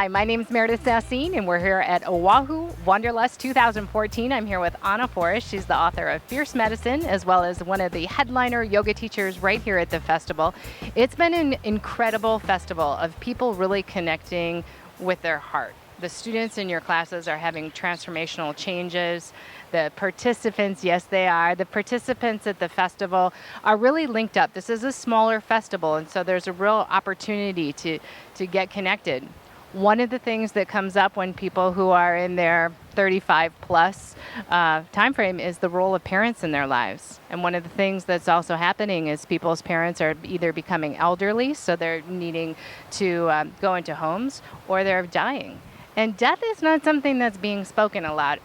Hi, my name is Meredith Sasseen, and we're here at Oahu Wanderlust 2014. I'm here with Anna Forrest. She's the author of Fierce Medicine, as well as one of the headliner yoga teachers right here at the festival. It's been an incredible festival of people really connecting with their heart. The students in your classes are having transformational changes. The participants, yes, they are. The participants at the festival are really linked up. This is a smaller festival, and so there's a real opportunity to get connected. One of the things that comes up when people who are in their 35 plus time frame is the role of parents in their lives. And one of the things that's also happening is people's parents are either becoming elderly, so they're needing to go into homes, or they're dying. And death is not something that's being spoken a lot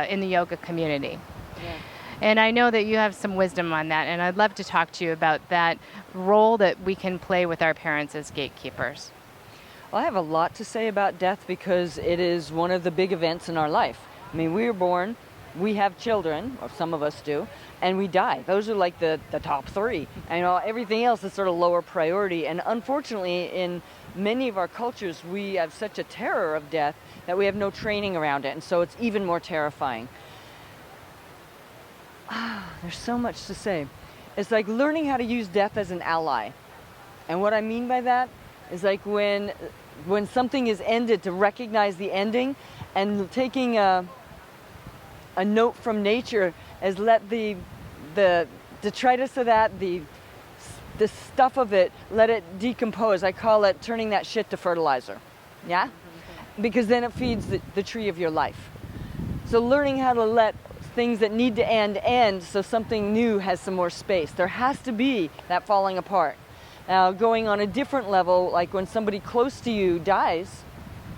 in the yoga community. Yeah. And I know that you have some wisdom on that, and I'd love to talk to you about that role that we can play with our parents as gatekeepers. Well, I have a lot to say about death because it is one of the big events in our life. I mean, we were born, we have children, or some of us do, and we die. Those are like the top three. And everything else is sort of lower priority. And unfortunately, in many of our cultures, we have such a terror of death that we have no training around it. And so it's even more terrifying. There's so much to say. It's like learning how to use death as an ally. And what I mean by that is like when something is ended, to recognize the ending, and taking a note from nature as let the detritus of that, the stuff of it, let it decompose. I call it turning that shit to fertilizer. Yeah? Because then it feeds the tree of your life. So learning how to let things that need to end so something new has some more space. There has to be that falling apart. Now, going on a different level, like when somebody close to you dies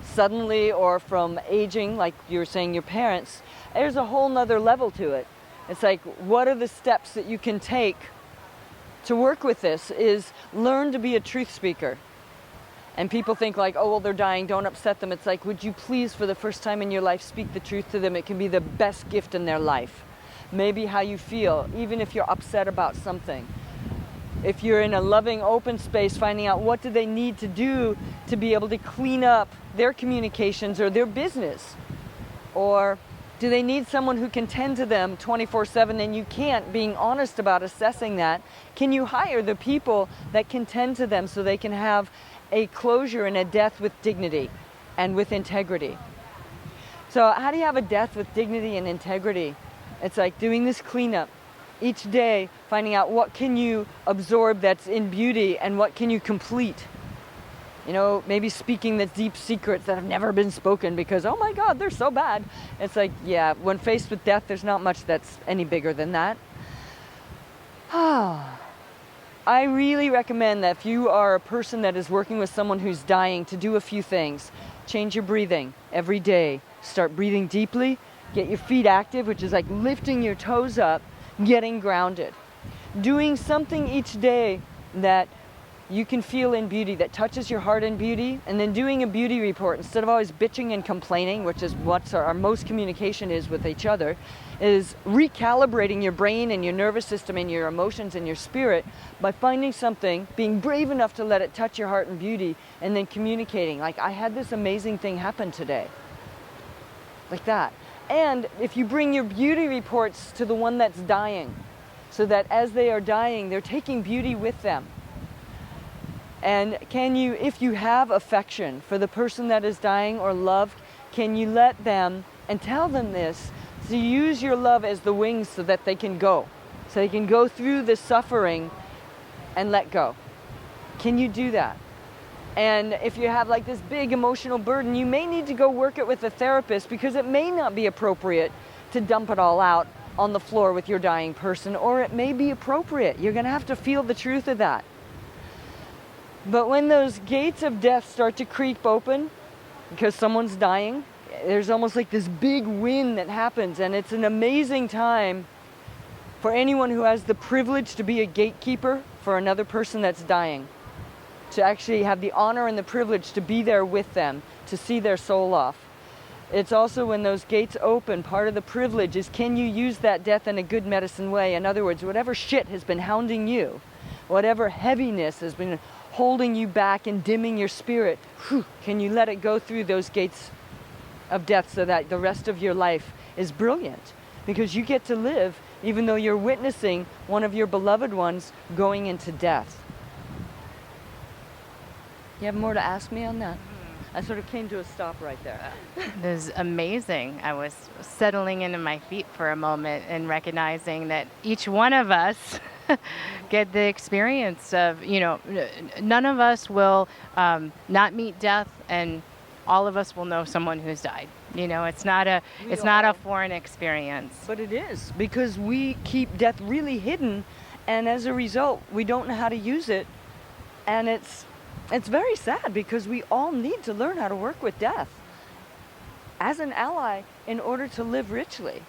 suddenly, or from aging, like you were saying, your parents, there's a whole nother level to it. It's like, what are the steps that you can take to work with this? Is learn to be a truth speaker. And people think like, oh, well, they're dying, don't upset them. It's like, would you please, for the first time in your life, speak the truth to them? It can be the best gift in their life. Maybe how you feel, even if you're upset about something. If you're in a loving, open space, finding out what do they need to do to be able to clean up their communications or their business. Or do they need someone who can tend to them 24/7 and you can't, being honest about assessing that? Can you hire the people that can tend to them so they can have a closure and a death with dignity and with integrity? So how do you have a death with dignity and integrity? It's like doing this cleanup each day, finding out what can you absorb that's in beauty and what can you complete. Maybe speaking the deep secrets that have never been spoken because, oh my God, they're so bad. It's like, yeah, when faced with death, there's not much that's any bigger than that. I really recommend that if you are a person that is working with someone who's dying, to do a few things. Change your breathing every day. Start breathing deeply. Get your feet active, which is like lifting your toes up, getting grounded. Doing something each day that you can feel in beauty, that touches your heart in beauty, and then doing a beauty report instead of always bitching and complaining, which is what our most communication is with each other, is recalibrating your brain and your nervous system and your emotions and your spirit by finding something, being brave enough to let it touch your heart in beauty, and then communicating. Like, I had this amazing thing happen today. Like that. And if you bring your beauty reports to the one that's dying, so that as they are dying, they're taking beauty with them. And can you, if you have affection for the person that is dying or love, can you let them, and tell them this, to use your love as the wings so that they can go. So they can go through the suffering and let go. Can you do that? And if you have like this big emotional burden, you may need to go work it with a therapist, because it may not be appropriate to dump it all out on the floor with your dying person, or it may be appropriate. You're going to have to feel the truth of that. But when those gates of death start to creep open because someone's dying, there's almost like this big wind that happens, and it's an amazing time for anyone who has the privilege to be a gatekeeper for another person that's dying, to actually have the honor and the privilege to be there with them, to see their soul off. It's also when those gates open, part of the privilege is, can you use that death in a good medicine way? In other words, whatever shit has been hounding you, whatever heaviness has been holding you back and dimming your spirit, can you let it go through those gates of death so that the rest of your life is brilliant? Because you get to live even though you're witnessing one of your beloved ones going into death. You have more to ask me on that? I sort of came to a stop right there. This is amazing. I was settling into my feet for a moment and recognizing that each one of us get the experience of, none of us will not meet death, and all of us will know someone who's died. It's not a foreign experience. But it is, because we keep death really hidden, and as a result, we don't know how to use it, and it's very sad, because we all need to learn how to work with death as an ally in order to live richly.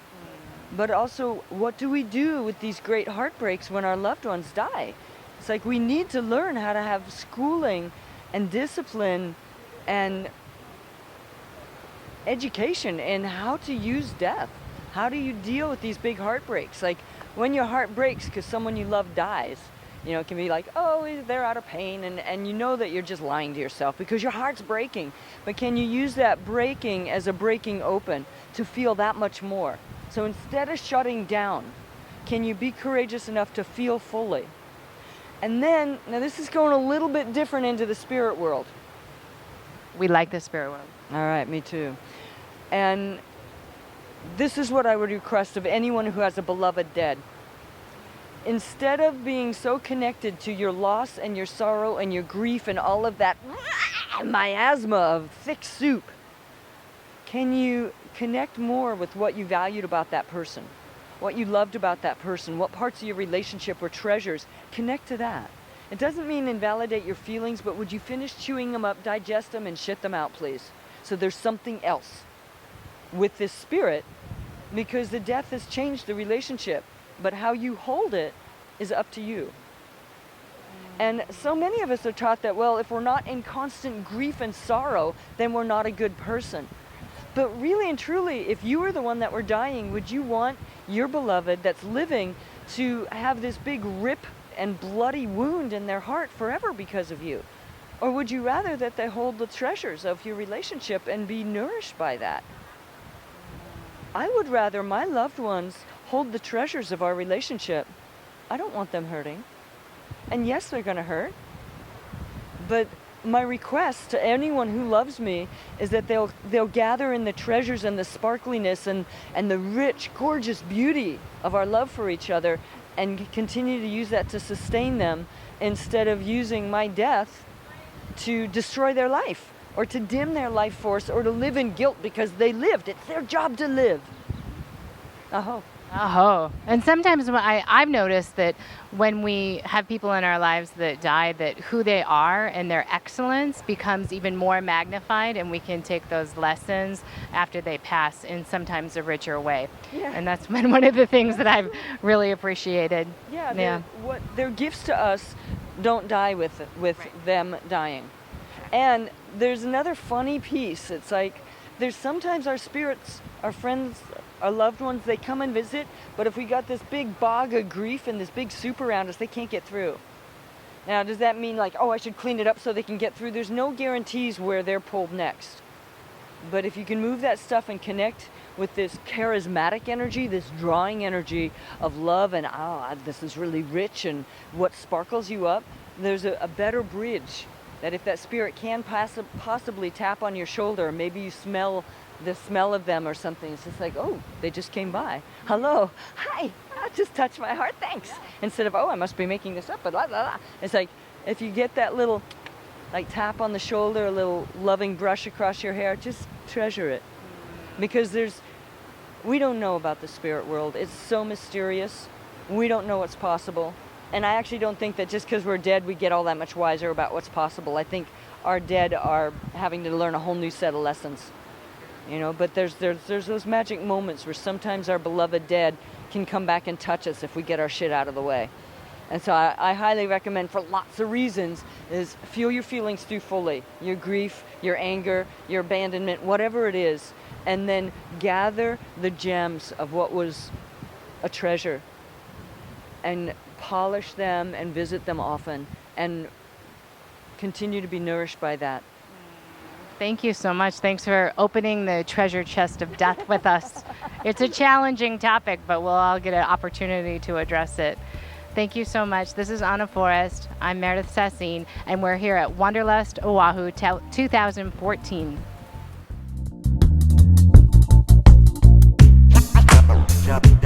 But also, what do we do with these great heartbreaks when our loved ones die? It's like we need to learn how to have schooling and discipline and education in how to use death. How do you deal with these big heartbreaks? Like when your heart breaks because someone you love dies, it can be like, oh, they're out of pain, and you know that you're just lying to yourself because your heart's breaking. But can you use that breaking as a breaking open to feel that much more? So instead of shutting down, can you be courageous enough to feel fully? And then, now this is going a little bit different into the spirit world. We like the spirit world. All right, me too. And this is what I would request of anyone who has a beloved dead. Instead of being so connected to your loss and your sorrow and your grief and all of that miasma of thick soup, can you connect more with what you valued about that person, what you loved about that person, what parts of your relationship were treasures? Connect to that. It doesn't mean invalidate your feelings, but would you finish chewing them up, digest them, and shit them out, please? So there's something else with this spirit, because the death has changed the relationship, but how you hold it is up to you. And so many of us are taught that, well, if we're not in constant grief and sorrow, then we're not a good person. But really and truly, if you were the one that were dying, would you want your beloved that's living to have this big rip and bloody wound in their heart forever because of you? Or would you rather that they hold the treasures of your relationship and be nourished by that? I would rather my loved ones hold the treasures of our relationship. I don't want them hurting. And yes, they're going to hurt. But my request to anyone who loves me is that they'll gather in the treasures and the sparkliness and the rich, gorgeous beauty of our love for each other, and continue to use that to sustain them, instead of using my death to destroy their life, or to dim their life force, or to live in guilt because they lived. It's their job to live. Aho. Oh, and sometimes I've noticed that when we have people in our lives that die, that who they are and their excellence becomes even more magnified, and we can take those lessons after they pass in sometimes a richer way. Yeah. And that's been one of the things that I've really appreciated. Yeah. Their gifts to us don't die with them dying. And there's another funny piece. It's like there's sometimes our spirits, our friends, our loved ones, they come and visit, but if we got this big bog of grief and this big soup around us, they can't get through. Now, does that mean like, oh, I should clean it up so they can get through? There's no guarantees where they're pulled next. But if you can move that stuff and connect with this charismatic energy, this drawing energy of love, and this is really rich, and what sparkles you up, there's a better bridge that if that spirit can possibly tap on your shoulder, maybe you smell the smell of them or something. It's just like, oh, they just came by. Hello, hi, just touched my heart, thanks. Instead of, oh, I must be making this up, blah, blah, blah. It's like, if you get that little, like, tap on the shoulder, a little loving brush across your hair, just treasure it. Because we don't know about the spirit world. It's so mysterious. We don't know what's possible. And I actually don't think that just because we're dead, we get all that much wiser about what's possible. I think our dead are having to learn a whole new set of lessons. But there's those magic moments where sometimes our beloved dead can come back and touch us if we get our shit out of the way. And so I highly recommend, for lots of reasons, is feel your feelings through fully. Your grief, your anger, your abandonment, whatever it is. And then gather the gems of what was a treasure and polish them and visit them often. And continue to be nourished by that. Thank you so much. Thanks for opening the treasure chest of death with us. It's a challenging topic, but we'll all get an opportunity to address it. Thank you so much. This is Anna Forrest. I'm Meredith Sasseen, and we're here at Wanderlust Oahu 2014. Jump.